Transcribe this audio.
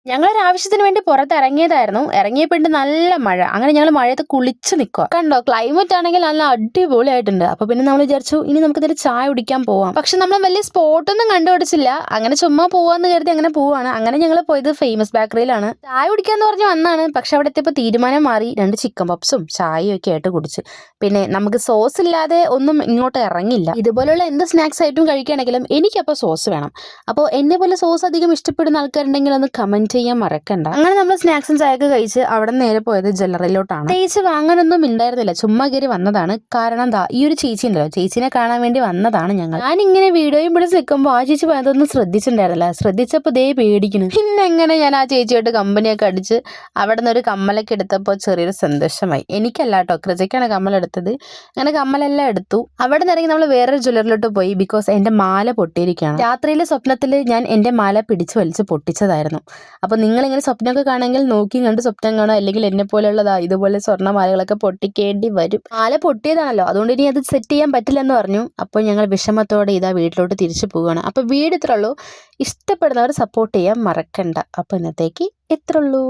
ഞങ്ങളൊരു ആവശ്യത്തിന് വേണ്ടി പുറത്തിറങ്ങിയതായിരുന്നു. ഇറങ്ങിയപ്പോണ്ട് നല്ല മഴ. അങ്ങനെ ഞങ്ങൾ മഴയത്ത് കുളിച്ച് നിൽക്കുക. കണ്ടോ, ക്ലൈമറ്റ് ആണെങ്കിൽ നല്ല അടിപൊളിയായിട്ടുണ്ട്. അപ്പൊ പിന്നെ നമ്മൾ വിചാരിച്ചു ഇനി നമുക്ക് ഇതിൽ ചായ കുടിക്കാൻ പോവാം. പക്ഷെ നമ്മൾ വലിയ സ്പോട്ടൊന്നും കണ്ടുപിടിച്ചില്ല. അങ്ങനെ ചുമ്മാ പോവാന്ന് കരുതി അങ്ങനെ പോവാണ്. അങ്ങനെ ഞങ്ങൾ പോയത് ഫേമസ് ബേക്കറിയിലാണ്. ചായ കുടിക്കാന്ന് പറഞ്ഞ് വന്നാണ്. പക്ഷെ അവിടെ എത്തിയപ്പോൾ തീരുമാനം മാറി. 2 ചിക്കൻ പപ്സും ചായയും ഒക്കെ ആയിട്ട് കുടിച്ച്. പിന്നെ നമുക്ക് സോസ് ഇല്ലാതെ ഒന്നും ഇങ്ങോട്ട് ഇറങ്ങില്ല. ഇതുപോലുള്ള എന്ത് സ്നാക്സ് ആയിട്ടും കഴിക്കുകയാണെങ്കിലും എനിക്കപ്പോൾ സോസ് വേണം. അപ്പോൾ എന്നെ പോലെ സോസ് അധികം ഇഷ്ടപ്പെടുന്ന ആൾക്കാരുണ്ടെങ്കിൽ ഒന്ന് കമന്റ് ചെയ്യാൻ മറക്കണ്ട. അങ്ങനെ നമ്മൾ സ്നാക്സും ചായയൊക്കെ കഴിച്ച് അവിടെ നേരെ പോയത് ജ്വല്ലറിയിലോട്ടാണ്. തേച്ച് വാങ്ങാനൊന്നും ഉണ്ടായിരുന്നില്ല, ചുമ്മാ കയറി വന്നതാണ്. കാരണം എന്താ, ഈ ഒരു ചേച്ചി ഉണ്ടല്ലോ, ചേച്ചിനെ കാണാൻ വേണ്ടി വന്നതാണ് ഞങ്ങൾ. ഞാൻ ഇങ്ങനെ വീഡിയോയും പിടിച്ച് നിൽക്കുമ്പോൾ ആ ചേച്ചി അതൊന്നും ശ്രദ്ധിച്ചിട്ടുണ്ടായിരുന്നില്ല. ശ്രദ്ധിച്ചപ്പോൾ ദേ പേടിക്കുന്നു. പിന്നെ എങ്ങനെ ഞാൻ ആ ചേച്ചിയായിട്ട് കമ്പനിയൊക്കെ അടിച്ച് അവിടെ നിന്ന് ഒരു കമ്മലൊക്കെ എടുത്തപ്പോൾ ചെറിയൊരു സന്തോഷമായി. എനിക്കല്ല കേട്ടോ, കൃജയ്ക്കാണ് കമ്മലെടുത്തത്. അങ്ങനെ കമ്മലെല്ലാം എടുത്തു. അവിടെ നിന്ന് ഇറങ്ങി നമ്മൾ വേറൊരു ജ്വല്ലറിലോട്ട് പോയി. ബിക്കോസ് എൻ്റെ മാല പൊട്ടിയിരിക്കുകയാണ്. രാത്രിയിലെ സ്വപ്നത്തിൽ ഞാൻ എൻ്റെ മാല പിടിച്ചു വലിച്ച് പൊട്ടിച്ചതായിരുന്നു. അപ്പോൾ നിങ്ങളിങ്ങനെ സ്വപ്നമൊക്കെ കാണുമെങ്കിൽ നോക്കി കണ്ട് സ്വപ്നം കാണുക. അല്ലെങ്കിൽ എന്നെ പോലെയുള്ളതാ ഇതുപോലെ സ്വർണ്ണമാലകളൊക്കെ പൊട്ടിക്കേണ്ടി വരും. മാല പൊട്ടിയതാണല്ലോ, അതുകൊണ്ട് ഇനി അത് സെറ്റ് ചെയ്യാൻ പറ്റില്ലെന്ന് പറഞ്ഞു. അപ്പോൾ ഞങ്ങൾ വിഷമത്തോടെ ഇതാ വീട്ടിലോട്ട് തിരിച്ചു പോവുകയാണ്. അപ്പോൾ വീട് ഇത്രയുള്ളൂ. ഇഷ്ടപ്പെടുന്നവർ സപ്പോർട്ട് ചെയ്യാൻ മറക്കണ്ട. അപ്പോൾ ഇന്നത്തേക്ക് ഇത്രയുള്ളൂ.